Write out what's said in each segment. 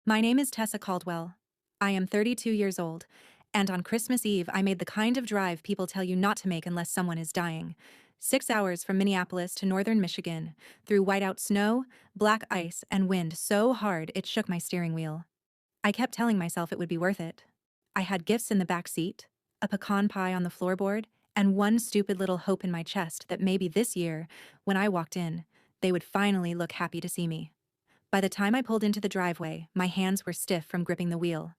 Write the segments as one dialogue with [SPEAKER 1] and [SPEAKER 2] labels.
[SPEAKER 1] My name is Tessa Caldwell. I am 32 years old, and on Christmas Eve I made the kind of drive people tell you not to make unless someone is dying. 6 hours from Minneapolis to northern Michigan, through whiteout snow, black ice, and wind so hard it shook my steering wheel. I kept telling myself it would be worth it. I had gifts in the back seat, a pecan pie on the floorboard, and one stupid little hope in my chest that maybe this year, when I walked in, they would finally look happy to see me. By the time I pulled into the driveway, my hands were stiff from gripping the wheel.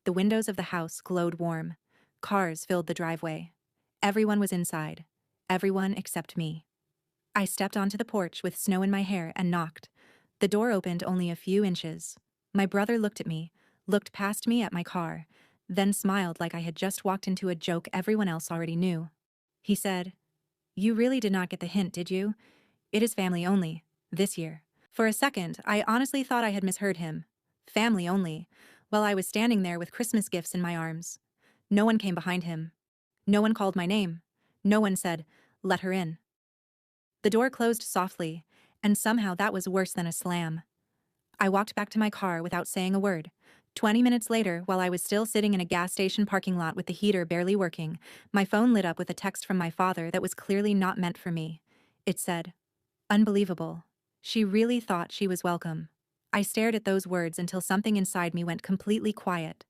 [SPEAKER 1] The windows of the house glowed warm. Cars filled the driveway. Everyone was inside. Everyone except me. I stepped onto the porch with snow in my hair and knocked. The door opened only a few inches. My brother looked at me, looked past me at my car, then smiled like I had just walked into a joke everyone else already knew. He said, "You really did not get the hint, did you? It is family only, this year." For a second, I honestly thought I had misheard him. Family only, while I was standing there with Christmas gifts in my arms. No one came behind him. No one called my name. No one said, "Let her in." The door closed softly, and somehow that was worse than a slam. I walked back to my car without saying a word. 20 minutes later, while I was still sitting in a gas station parking lot with the heater barely working, my phone lit up with a text from my father that was clearly not meant for me. It said, "Unbelievable. She really thought she was welcome." I stared at those words until something inside me went completely quiet.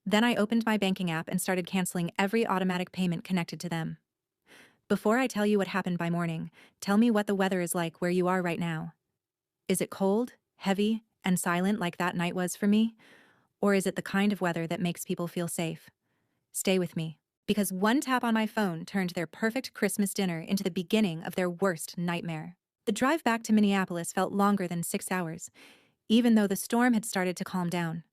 [SPEAKER 1] Then I opened my banking app and started canceling every automatic payment connected to them. Before I tell you what happened by morning, tell me what the weather is like where you are right now. Is it cold, heavy, and silent like that night was for me? Or is it the kind of weather that makes people feel safe? Stay with me, because one tap on my phone turned their perfect Christmas dinner into the beginning of their worst nightmare. The drive back to Minneapolis felt longer than 6 hours, even though the storm had started to calm down.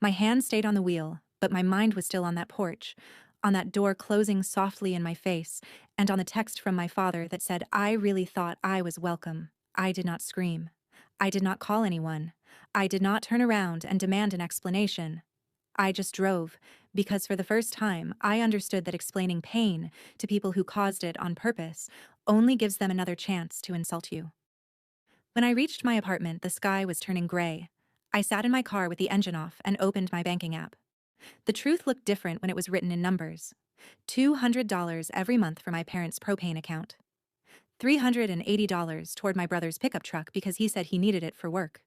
[SPEAKER 1] My hand stayed on the wheel, but my mind was still on that porch, on that door closing softly in my face, and on the text from my father that said I really thought I was welcome. I did not scream. I did not call anyone. I did not turn around and demand an explanation. I just drove, because for the first time, I understood that explaining pain to people who caused it on purpose only gives them another chance to insult you. When I reached my apartment, the sky was turning gray. I sat in my car with the engine off and opened my banking app. The truth looked different when it was written in numbers. $200 every month for my parents' propane account. $380 toward my brother's pickup truck because he said he needed it for work.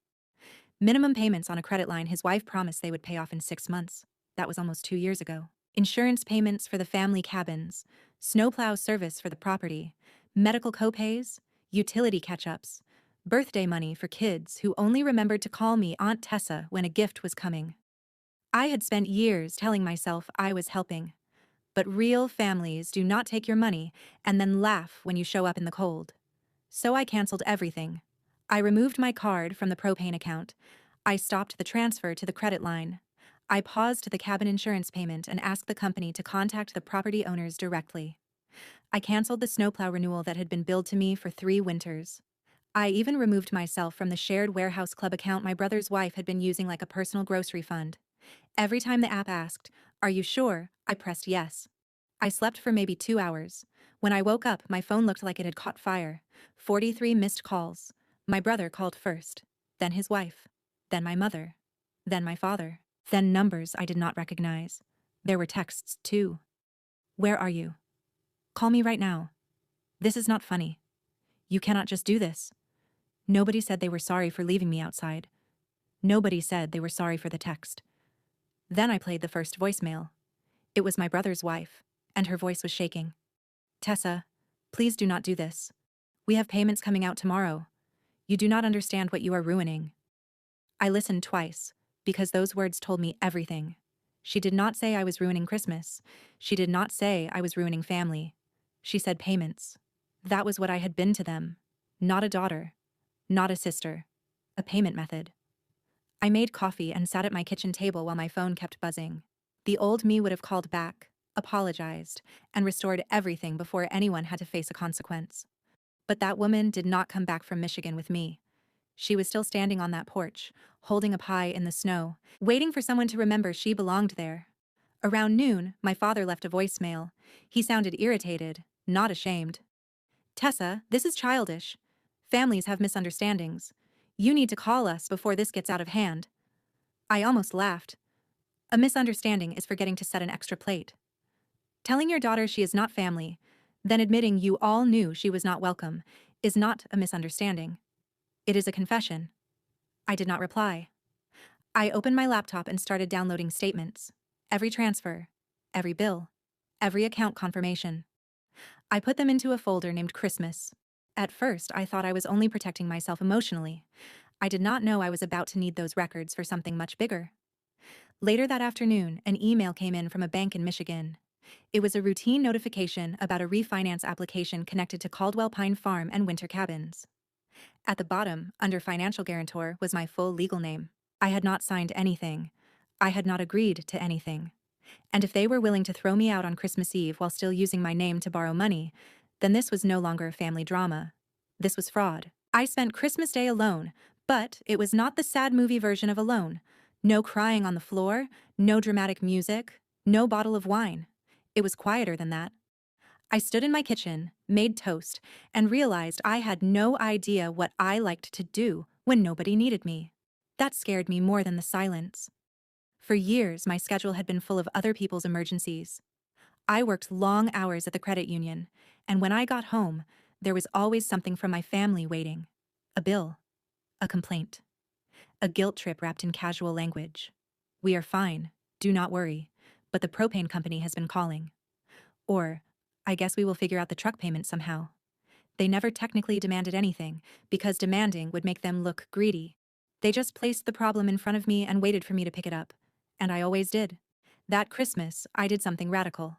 [SPEAKER 1] Minimum payments on a credit line his wife promised they would pay off in 6 months. That was almost 2 years ago. Insurance payments for the family cabins, snowplow service for the property, medical copays, utility catch-ups, birthday money for kids who only remembered to call me Aunt Tessa when a gift was coming. I had spent years telling myself I was helping. But real families do not take your money and then laugh when you show up in the cold. So I canceled everything. I removed my card from the propane account. I stopped the transfer to the credit line. I paused the cabin insurance payment and asked the company to contact the property owners directly. I canceled the snowplow renewal that had been billed to me for 3 winters. I even removed myself from the shared warehouse club account my brother's wife had been using like a personal grocery fund. Every time the app asked, "Are you sure?" I pressed yes. I slept for maybe 2 hours. When I woke up, my phone looked like it had caught fire. 43 missed calls. My brother called first, then his wife, then my mother, then my father, then numbers I did not recognize. There were texts, too. "Where are you? Call me right now. This is not funny. You cannot just do this." Nobody said they were sorry for leaving me outside. Nobody said they were sorry for the text. Then I played the first voicemail. It was my brother's wife, and her voice was shaking. "Tessa, please do not do this. We have payments coming out tomorrow. You do not understand what you are ruining." I listened twice, because those words told me everything. She did not say I was ruining Christmas. She did not say I was ruining family. She said payments. That was what I had been to them. Not a daughter. Not a sister. A payment method. I made coffee and sat at my kitchen table while my phone kept buzzing. The old me would have called back, apologized, and restored everything before anyone had to face a consequence. But that woman did not come back from Michigan with me. She was still standing on that porch, holding a pie in the snow, waiting for someone to remember she belonged there. Around noon, my father left a voicemail. He sounded irritated, not ashamed. "Tessa, this is childish. Families have misunderstandings. You need to call us before this gets out of hand." I almost laughed. A misunderstanding is forgetting to set an extra plate. Telling your daughter she is not family, then admitting you all knew she was not welcome, is not a misunderstanding. It is a confession. I did not reply. I opened my laptop and started downloading statements. Every transfer, every bill, every account confirmation. I put them into a folder named Christmas. At first, I thought I was only protecting myself emotionally. I did not know I was about to need those records for something much bigger. Later that afternoon, an email came in from a bank in Michigan. It was a routine notification about a refinance application connected to Caldwell Pine Farm and winter cabins. At the bottom, under financial guarantor, was my full legal name. I had not signed anything. I had not agreed to anything. And if they were willing to throw me out on Christmas Eve while still using my name to borrow money, then this was no longer a family drama. This was fraud. I spent Christmas Day alone, but it was not the sad movie version of alone. No crying on the floor, no dramatic music, no bottle of wine. It was quieter than that. I stood in my kitchen, made toast, and realized I had no idea what I liked to do when nobody needed me. That scared me more than the silence. For years, my schedule had been full of other people's emergencies. I worked long hours at the credit union, and when I got home, there was always something from my family waiting. A bill, a complaint, a guilt trip wrapped in casual language. We are fine, do not worry, but the propane company has been calling. Or, I guess we will figure out the truck payment somehow. They never technically demanded anything, because demanding would make them look greedy. They just placed the problem in front of me and waited for me to pick it up. And I always did. That Christmas, I did something radical.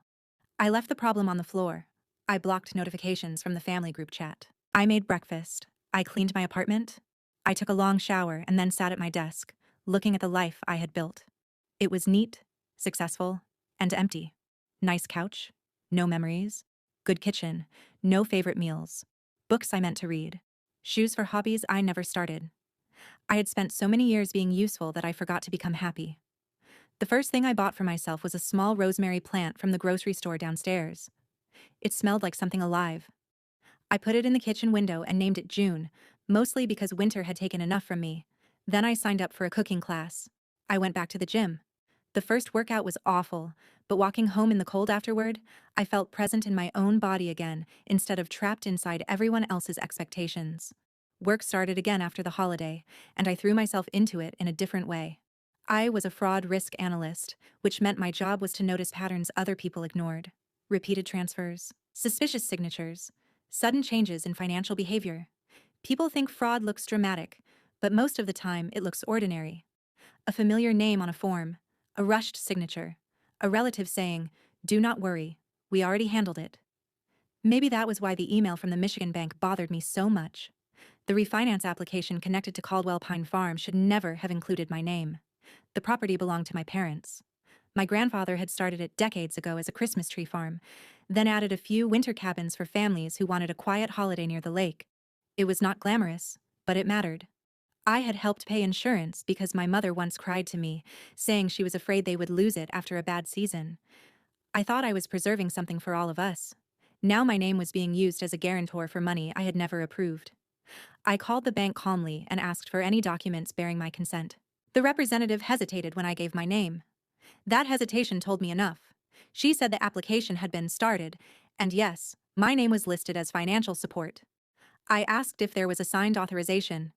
[SPEAKER 1] I left the problem on the floor. I blocked notifications from the family group chat. I made breakfast. I cleaned my apartment. I took a long shower and then sat at my desk, looking at the life I had built. It was neat, successful, and empty. Nice couch, no memories. Good kitchen, no favorite meals. Books I meant to read. Shoes for hobbies I never started. I had spent so many years being useful that I forgot to become happy. The first thing I bought for myself was a small rosemary plant from the grocery store downstairs. It smelled like something alive. I put it in the kitchen window and named it June, mostly because winter had taken enough from me. Then I signed up for a cooking class. I went back to the gym. The first workout was awful, but walking home in the cold afterward, I felt present in my own body again instead of trapped inside everyone else's expectations. Work started again after the holiday, and I threw myself into it in a different way. I was a fraud risk analyst, which meant my job was to notice patterns other people ignored. Repeated transfers, suspicious signatures, sudden changes in financial behavior. People think fraud looks dramatic, but most of the time it looks ordinary. A familiar name on a form, a rushed signature, a relative saying, "Do not worry, we already handled it." Maybe that was why the email from the Michigan bank bothered me so much. The refinance application connected to Caldwell Pine Farm should never have included my name. The property belonged to my parents. My grandfather had started it decades ago as a Christmas tree farm, then added a few winter cabins for families who wanted a quiet holiday near the lake. It was not glamorous, but it mattered. I had helped pay insurance because my mother once cried to me, saying she was afraid they would lose it after a bad season. I thought I was preserving something for all of us. Now my name was being used as a guarantor for money I had never approved. I called the bank calmly and asked for any documents bearing my consent. The representative hesitated when I gave my name. That hesitation told me enough. She said the application had been started, and yes, my name was listed as financial support. I asked if there was a signed authorization.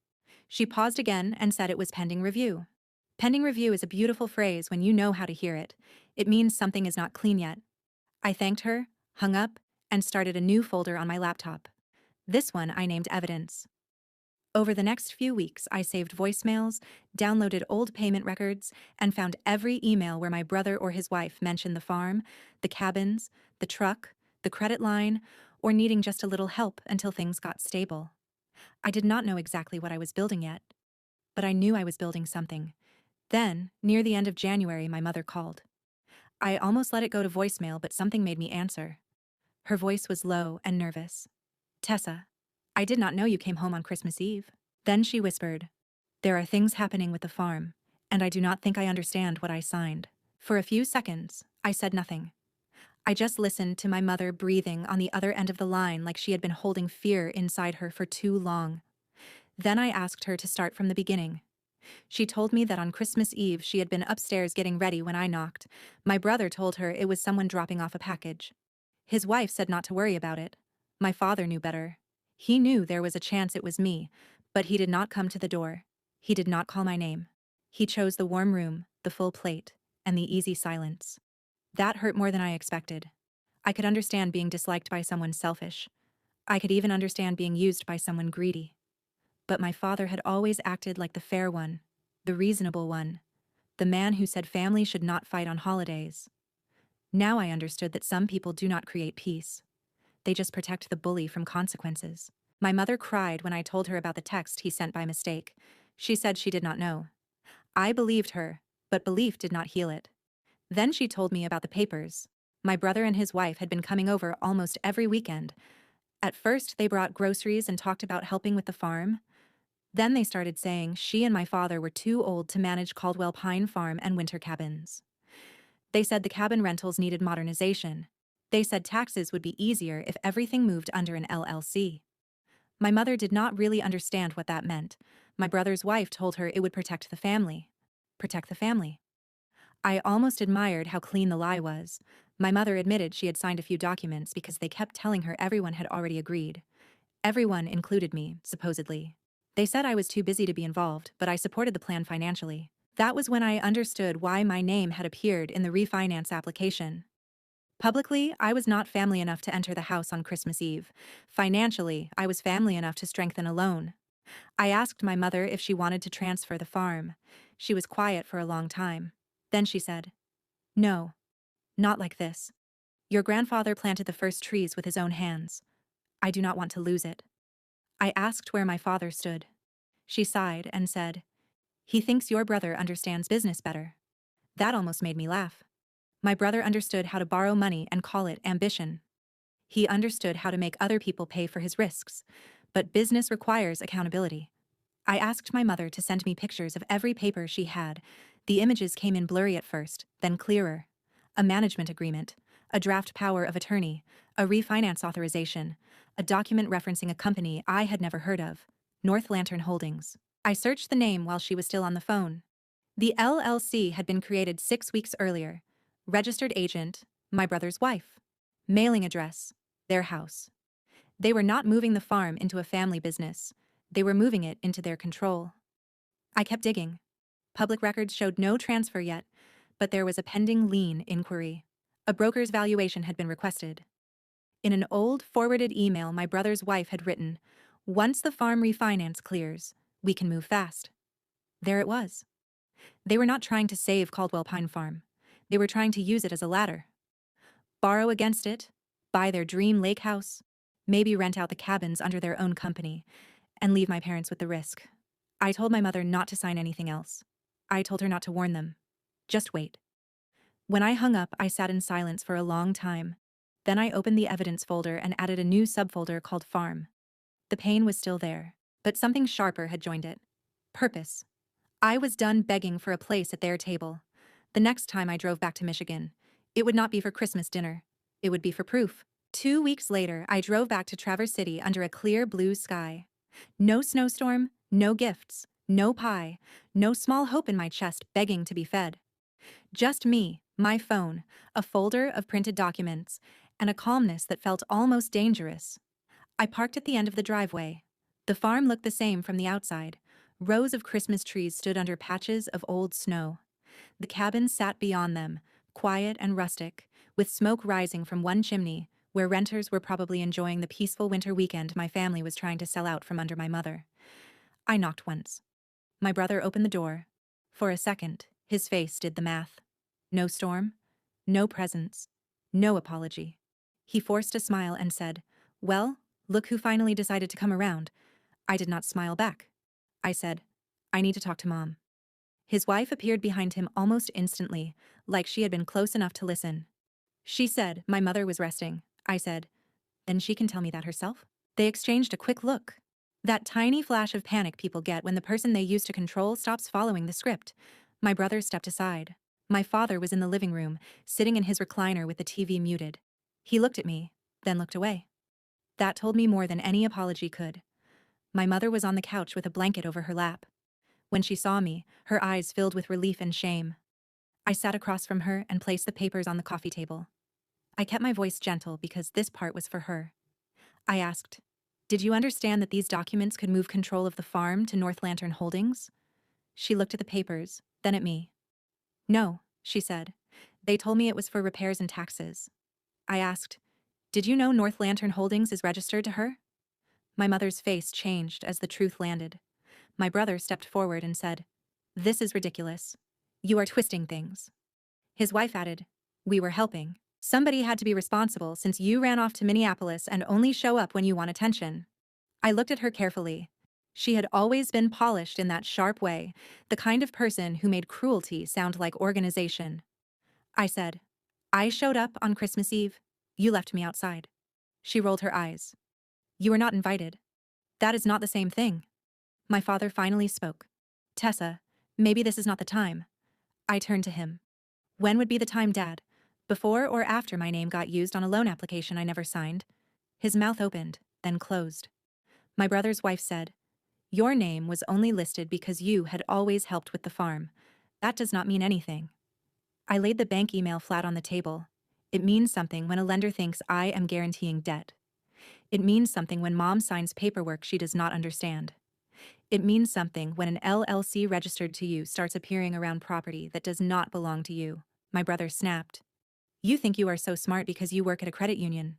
[SPEAKER 1] She paused again and said it was pending review. Pending review is a beautiful phrase when you know how to hear it. It means something is not clean yet. I thanked her, hung up, and started a new folder on my laptop. This one I named Evidence. Over the next few weeks, I saved voicemails, downloaded old payment records, and found every email where my brother or his wife mentioned the farm, the cabins, the truck, the credit line, or needing just a little help until things got stable. I did not know exactly what I was building yet, but I knew I was building something. Then, near the end of January, my mother called. I almost let it go to voicemail, but something made me answer. Her voice was low and nervous. "Tessa, I did not know you came home on Christmas Eve." Then she whispered, "There are things happening with the farm, and I do not think I understand what I signed." For a few seconds, I said nothing. I just listened to my mother breathing on the other end of the line like she had been holding fear inside her for too long. Then I asked her to start from the beginning. She told me that on Christmas Eve she had been upstairs getting ready when I knocked. My brother told her it was someone dropping off a package. His wife said not to worry about it. My father knew better. He knew there was a chance it was me, but he did not come to the door. He did not call my name. He chose the warm room, the full plate, and the easy silence. That hurt more than I expected. I could understand being disliked by someone selfish. I could even understand being used by someone greedy. But my father had always acted like the fair one, the reasonable one, the man who said family should not fight on holidays. Now I understood that some people do not create peace. They just protect the bully from consequences. My mother cried when I told her about the text he sent by mistake. She said she did not know. I believed her, but belief did not heal it. Then she told me about the papers. My brother and his wife had been coming over almost every weekend. At first, they brought groceries and talked about helping with the farm. Then they started saying she and my father were too old to manage Caldwell Pine Farm and winter cabins. They said the cabin rentals needed modernization. They said taxes would be easier if everything moved under an LLC. My mother did not really understand what that meant. My brother's wife told her it would protect the family. Protect the family. I almost admired how clean the lie was. My mother admitted she had signed a few documents because they kept telling her everyone had already agreed. Everyone included me, supposedly. They said I was too busy to be involved, but I supported the plan financially. That was when I understood why my name had appeared in the refinance application. Publicly, I was not family enough to enter the house on Christmas Eve. Financially, I was family enough to strengthen a loan. I asked my mother if she wanted to transfer the farm. She was quiet for a long time. Then she said, "No, not like this. Your grandfather planted the first trees with his own hands. I do not want to lose it." I asked where my father stood. She sighed and said, "He thinks your brother understands business better." That almost made me laugh. My brother understood how to borrow money and call it ambition. He understood how to make other people pay for his risks. But business requires accountability. I asked my mother to send me pictures of every paper she had. The images came in blurry at first, then clearer. A management agreement, a draft power of attorney, a refinance authorization, a document referencing a company I had never heard of, North Lantern Holdings. I searched the name while she was still on the phone. The LLC had been created 6 weeks earlier. Registered agent, my brother's wife. Mailing address, their house. They were not moving the farm into a family business. They were moving it into their control. I kept digging. Public records showed no transfer yet, but there was a pending lien inquiry. A broker's valuation had been requested. In an old forwarded email my brother's wife had written, "Once the farm refinance clears, we can move fast." There it was. They were not trying to save Caldwell Pine Farm. They were trying to use it as a ladder. Borrow against it, buy their dream lake house, maybe rent out the cabins under their own company, and leave my parents with the risk. I told my mother not to sign anything else. I told her not to warn them. Just wait. When I hung up, I sat in silence for a long time. Then I opened the evidence folder and added a new subfolder called Farm. The pain was still there, but something sharper had joined it. Purpose. I was done begging for a place at their table. The next time I drove back to Michigan, it would not be for Christmas dinner. It would be for proof. 2 weeks later, I drove back to Traverse City under a clear blue sky. No snowstorm, no gifts, no pie, no small hope in my chest begging to be fed. Just me, my phone, a folder of printed documents, and a calmness that felt almost dangerous. I parked at the end of the driveway. The farm looked the same from the outside. Rows of Christmas trees stood under patches of old snow. The cabins sat beyond them, quiet and rustic, with smoke rising from one chimney, where renters were probably enjoying the peaceful winter weekend my family was trying to sell out from under my mother. I knocked once. My brother opened the door. For a second, his face did the math. No storm, no presents, no apology. He forced a smile and said, "Well, look who finally decided to come around." I did not smile back. I said, "I need to talk to Mom." His wife appeared behind him almost instantly, like she had been close enough to listen. She said my mother was resting. I said, "Then she can tell me that herself." They exchanged a quick look. That tiny flash of panic people get when the person they used to control stops following the script. My brother stepped aside. My father was in the living room, sitting in his recliner with the TV muted. He looked at me, then looked away. That told me more than any apology could. My mother was on the couch with a blanket over her lap. When she saw me, her eyes filled with relief and shame. I sat across from her and placed the papers on the coffee table. I kept my voice gentle because this part was for her. I asked, "Did you understand that these documents could move control of the farm to North Lantern Holdings?" She looked at the papers, then at me. "No," she said. "They told me it was for repairs and taxes." I asked, "Did you know North Lantern Holdings is registered to her?" My mother's face changed as the truth landed. My brother stepped forward and said, "This is ridiculous. You are twisting things." His wife added, "We were helping. Somebody had to be responsible since you ran off to Minneapolis and only show up when you want attention." I looked at her carefully. She had always been polished in that sharp way, the kind of person who made cruelty sound like organization. I said, "I showed up on Christmas Eve. You left me outside." She rolled her eyes. "You were not invited. That is not the same thing." My father finally spoke. "Tessa, maybe this is not the time." I turned to him. "When would be the time, Dad? Before or after my name got used on a loan application I never signed?" His mouth opened, then closed. My brother's wife said, "Your name was only listed because you had always helped with the farm. That does not mean anything." I laid the bank email flat on the table. It means something when a lender thinks I am guaranteeing debt. It means something when Mom signs paperwork she does not understand. It means something when an LLC registered to you starts appearing around property that does not belong to you. My brother snapped. "You think you are so smart because you work at a credit union."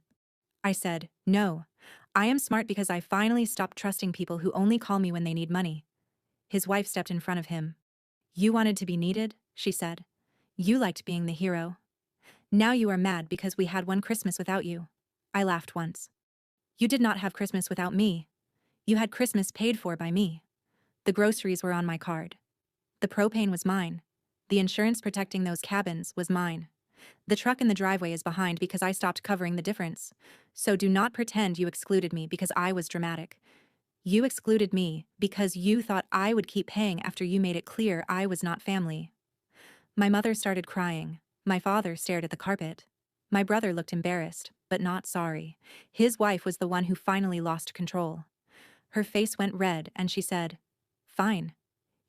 [SPEAKER 1] I said, "No. I am smart because I finally stopped trusting people who only call me when they need money." His wife stepped in front of him. "You wanted to be needed," she said. "You liked being the hero. Now you are mad because we had one Christmas without you." I laughed once. "You did not have Christmas without me. You had Christmas paid for by me. The groceries were on my card. The propane was mine. The insurance protecting those cabins was mine. The truck in the driveway is behind because I stopped covering the difference. So do not pretend you excluded me because I was dramatic. You excluded me because you thought I would keep paying after you made it clear I was not family." My mother started crying. My father stared at the carpet. My brother looked embarrassed, but not sorry. His wife was the one who finally lost control. Her face went red and she said, "Fine.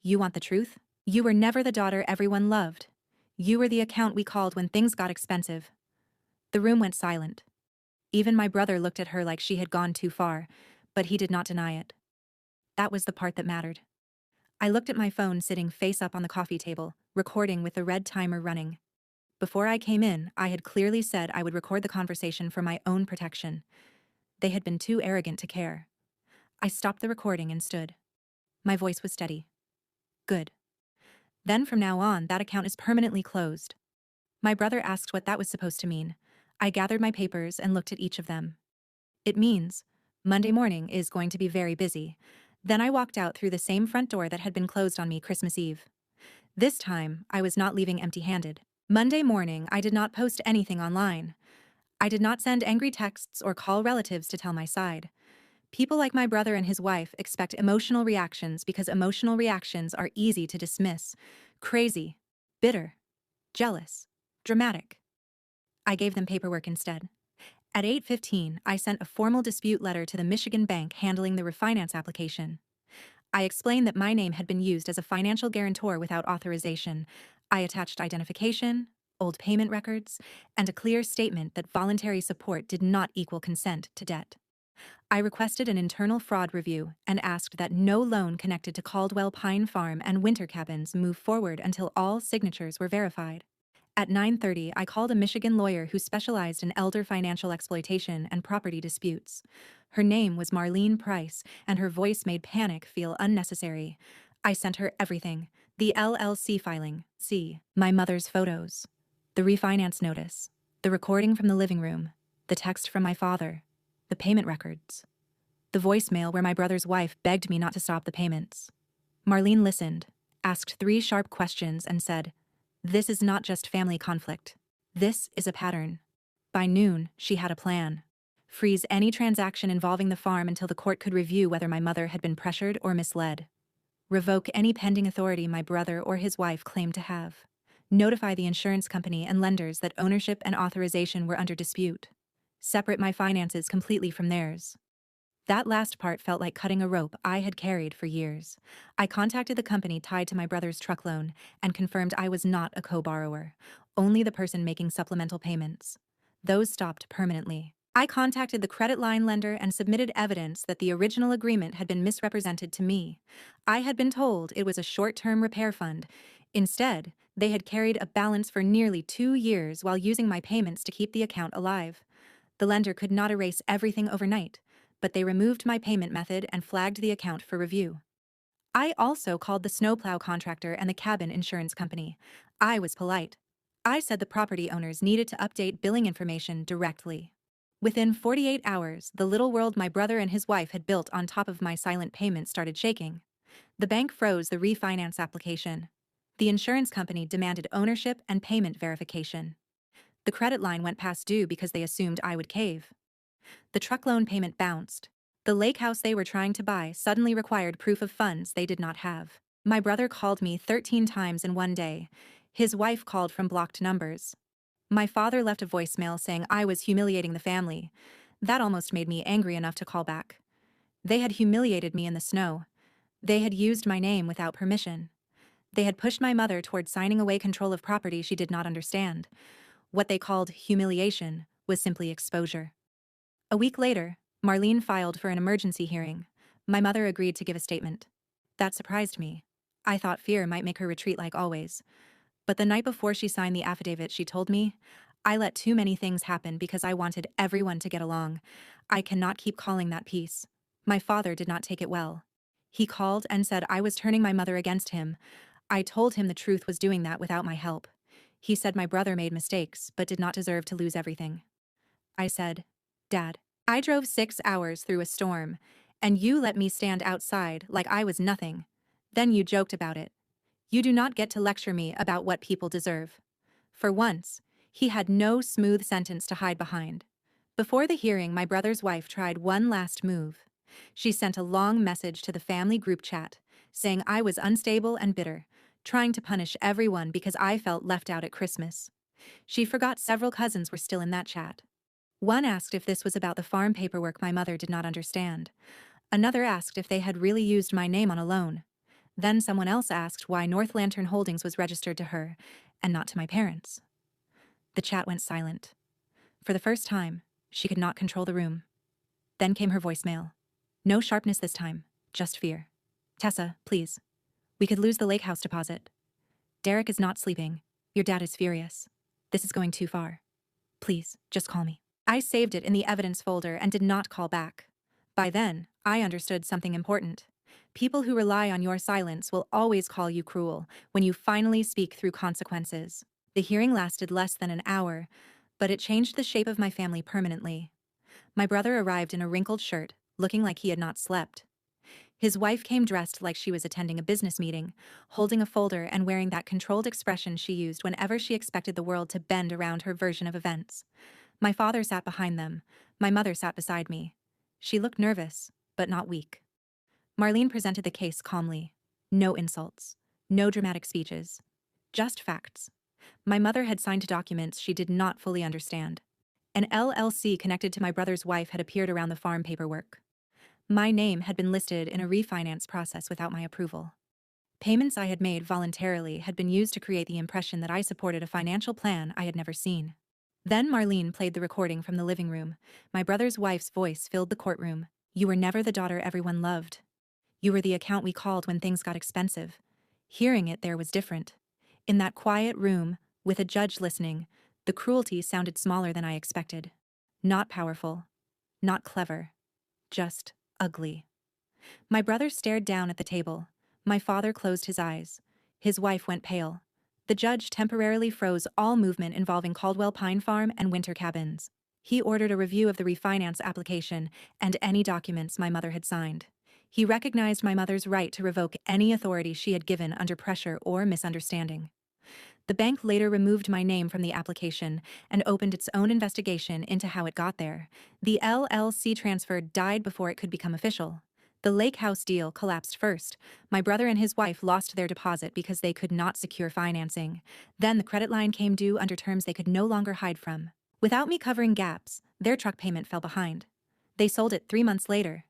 [SPEAKER 1] You want the truth? You were never the daughter everyone loved. You were the account we called when things got expensive." The room went silent. Even my brother looked at her like she had gone too far, but he did not deny it. That was the part that mattered. I looked at my phone sitting face up on the coffee table, recording with the red timer running. Before I came in, I had clearly said I would record the conversation for my own protection. They had been too arrogant to care. I stopped the recording and stood. My voice was steady. "Good. Then from now on, that account is permanently closed." My brother asked what that was supposed to mean. I gathered my papers and looked at each of them. "It means Monday morning is going to be very busy." Then I walked out through the same front door that had been closed on me Christmas Eve. This time, I was not leaving empty-handed. Monday morning, I did not post anything online. I did not send angry texts or call relatives to tell my side. People like my brother and his wife expect emotional reactions because emotional reactions are easy to dismiss. Crazy, bitter, jealous, dramatic. I gave them paperwork instead. At 8:15, I sent a formal dispute letter to the Michigan bank handling the refinance application. I explained that my name had been used as a financial guarantor without authorization. I attached identification, old payment records, and a clear statement that voluntary support did not equal consent to debt. I requested an internal fraud review and asked that no loan connected to Caldwell Pine Farm and winter cabins move forward until all signatures were verified. At 9:30, I called a Michigan lawyer who specialized in elder financial exploitation and property disputes. Her name was Marlene Price, and her voice made panic feel unnecessary. I sent her everything: the LLC filing, my mother's photos, the refinance notice, the recording from the living room, the text from my father, the payment records, the voicemail where my brother's wife begged me not to stop the payments. Marlene listened, asked 3 sharp questions, and said, "This is not just family conflict. This is a pattern." By noon, she had a plan. Freeze any transaction involving the farm until the court could review whether my mother had been pressured or misled. Revoke any pending authority my brother or his wife claimed to have. Notify the insurance company and lenders that ownership and authorization were under dispute. Separate my finances completely from theirs. That last part felt like cutting a rope I had carried for years. I contacted the company tied to my brother's truck loan and confirmed I was not a co-borrower, only the person making supplemental payments. Those stopped permanently. I contacted the credit line lender and submitted evidence that the original agreement had been misrepresented to me. I had been told it was a short-term repair fund. Instead, they had carried a balance for nearly 2 years while using my payments to keep the account alive. The lender could not erase everything overnight, but they removed my payment method and flagged the account for review. I also called the snowplow contractor and the cabin insurance company. I was polite. I said the property owners needed to update billing information directly. Within 48 hours, the little world my brother and his wife had built on top of my silent payment started shaking. The bank froze the refinance application. The insurance company demanded ownership and payment verification. The credit line went past due because they assumed I would cave. The truck loan payment bounced. The lake house they were trying to buy suddenly required proof of funds they did not have. My brother called me 13 times in one day. His wife called from blocked numbers. My father left a voicemail saying I was humiliating the family. That almost made me angry enough to call back. They had humiliated me in the snow. They had used my name without permission. They had pushed my mother toward signing away control of property she did not understand. What they called humiliation was simply exposure. A week later, Marlene filed for an emergency hearing. My mother agreed to give a statement. That surprised me. I thought fear might make her retreat like always. But the night before she signed the affidavit, she told me, "I let too many things happen because I wanted everyone to get along. I cannot keep calling that peace." My father did not take it well. He called and said I was turning my mother against him. I told him the truth was doing that without my help. He said my brother made mistakes, but did not deserve to lose everything. I said, "Dad, I drove 6 hours through a storm, and you let me stand outside like I was nothing. Then you joked about it. You do not get to lecture me about what people deserve." For once, he had no smooth sentence to hide behind. Before the hearing, my brother's wife tried one last move. She sent a long message to the family group chat, saying I was unstable and bitter, trying to punish everyone because I felt left out at Christmas. She forgot several cousins were still in that chat. One asked if this was about the farm paperwork my mother did not understand. Another asked if they had really used my name on a loan. Then someone else asked why North Lantern Holdings was registered to her and not to my parents. The chat went silent. For the first time, she could not control the room. Then came her voicemail. No sharpness this time, just fear. "Tessa, please. We could lose the lake house deposit. Derek is not sleeping. Your dad is furious. This is going too far. Please, just call me." I saved it in the evidence folder and did not call back. By then, I understood something important. People who rely on your silence will always call you cruel when you finally speak through consequences. The hearing lasted less than an hour, but it changed the shape of my family permanently. My brother arrived in a wrinkled shirt, looking like he had not slept. His wife came dressed like she was attending a business meeting, holding a folder and wearing that controlled expression she used whenever she expected the world to bend around her version of events. My father sat behind them. My mother sat beside me. She looked nervous, but not weak. Marlene presented the case calmly. No insults. No dramatic speeches. Just facts. My mother had signed documents she did not fully understand. An LLC connected to my brother's wife had appeared around the farm paperwork. My name had been listed in a refinance process without my approval. Payments I had made voluntarily had been used to create the impression that I supported a financial plan I had never seen. Then Marlene played the recording from the living room. My brother's wife's voice filled the courtroom. "You were never the daughter everyone loved. You were the account we called when things got expensive." Hearing it there was different. In that quiet room, with a judge listening, the cruelty sounded smaller than I expected. Not powerful. Not clever. Just ugly. My brother stared down at the table. My father closed his eyes. His wife went pale. The judge temporarily froze all movement involving Caldwell Pine Farm and winter cabins. He ordered a review of the refinance application and any documents my mother had signed. He recognized my mother's right to revoke any authority she had given under pressure or misunderstanding. The bank later removed my name from the application and opened its own investigation into how it got there. The LLC transfer died before it could become official. The lake house deal collapsed first. My brother and his wife lost their deposit because they could not secure financing. Then the credit line came due under terms they could no longer hide from. Without me covering gaps, their truck payment fell behind. They sold it 3 months later.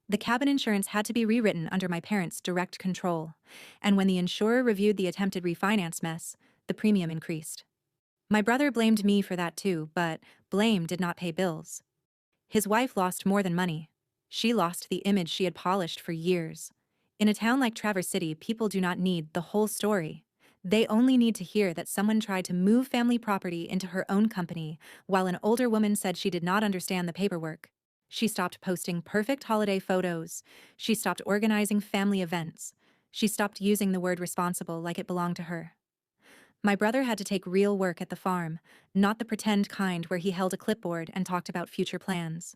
[SPEAKER 1] The cabin insurance had to be rewritten under my parents' direct control, and when the insurer reviewed the attempted refinance mess, the premium increased. My brother blamed me for that too, but blame did not pay bills. His wife lost more than money. She lost the image she had polished for years. In a town like Traverse City, people do not need the whole story. They only need to hear that someone tried to move family property into her own company, while an older woman said she did not understand the paperwork. She stopped posting perfect holiday photos. She stopped organizing family events. She stopped using the word responsible like it belonged to her. My brother had to take real work at the farm, not the pretend kind where he held a clipboard and talked about future plans.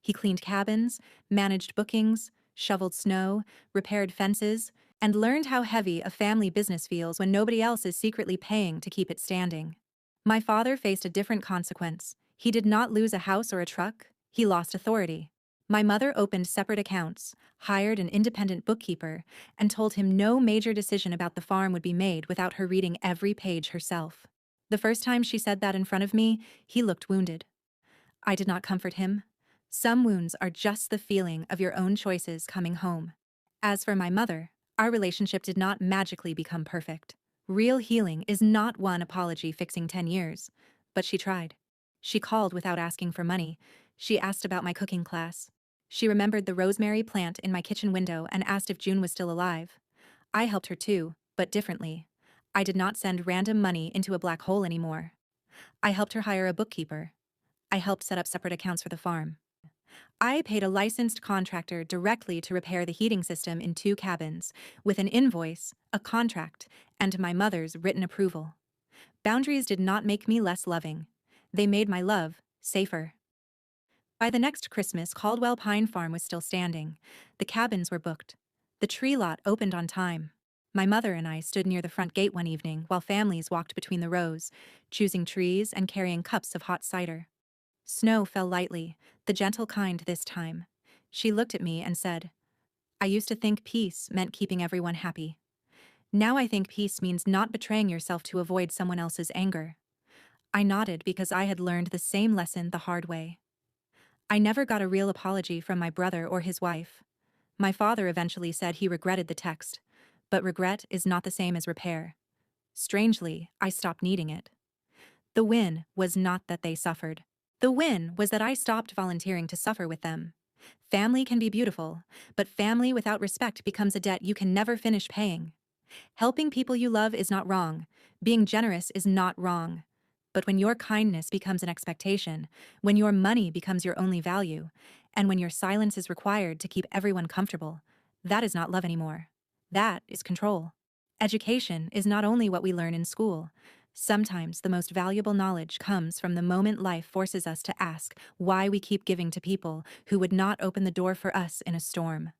[SPEAKER 1] He cleaned cabins, managed bookings, shoveled snow, repaired fences, and learned how heavy a family business feels when nobody else is secretly paying to keep it standing. My father faced a different consequence. He did not lose a house or a truck, he lost authority. My mother opened separate accounts, hired an independent bookkeeper, and told him no major decision about the farm would be made without her reading every page herself. The first time she said that in front of me, he looked wounded. I did not comfort him. Some wounds are just the feeling of your own choices coming home. As for my mother, our relationship did not magically become perfect. Real healing is not one apology fixing 10 years, but she tried. She called without asking for money. She asked about my cooking class. She remembered the rosemary plant in my kitchen window and asked if June was still alive. I helped her too, but differently. I did not send random money into a black hole anymore. I helped her hire a bookkeeper. I helped set up separate accounts for the farm. I paid a licensed contractor directly to repair the heating system in 2 cabins, with an invoice, a contract, and my mother's written approval. Boundaries did not make me less loving. They made my love safer. By the next Christmas, Caldwell Pine Farm was still standing. The cabins were booked. The tree lot opened on time. My mother and I stood near the front gate one evening while families walked between the rows, choosing trees and carrying cups of hot cider. Snow fell lightly, the gentle kind this time. She looked at me and said, "I used to think peace meant keeping everyone happy. Now I think peace means not betraying yourself to avoid someone else's anger." I nodded because I had learned the same lesson the hard way. I never got a real apology from my brother or his wife. My father eventually said he regretted the text, but regret is not the same as repair. Strangely, I stopped needing it. The win was not that they suffered. The win was that I stopped volunteering to suffer with them. Family can be beautiful, but family without respect becomes a debt you can never finish paying. Helping people you love is not wrong. Being generous is not wrong. But when your kindness becomes an expectation, when your money becomes your only value, and when your silence is required to keep everyone comfortable, that is not love anymore. That is control. Education is not only what we learn in school. Sometimes the most valuable knowledge comes from the moment life forces us to ask why we keep giving to people who would not open the door for us in a storm.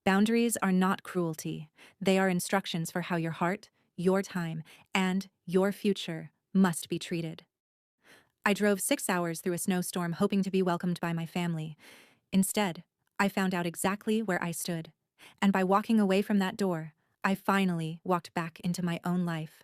[SPEAKER 1] Boundaries are not cruelty. They are instructions for how your heart, your time, and your future must be treated. I drove 6 hours through a snowstorm hoping to be welcomed by my family. Instead, I found out exactly where I stood. And by walking away from that door, I finally walked back into my own life.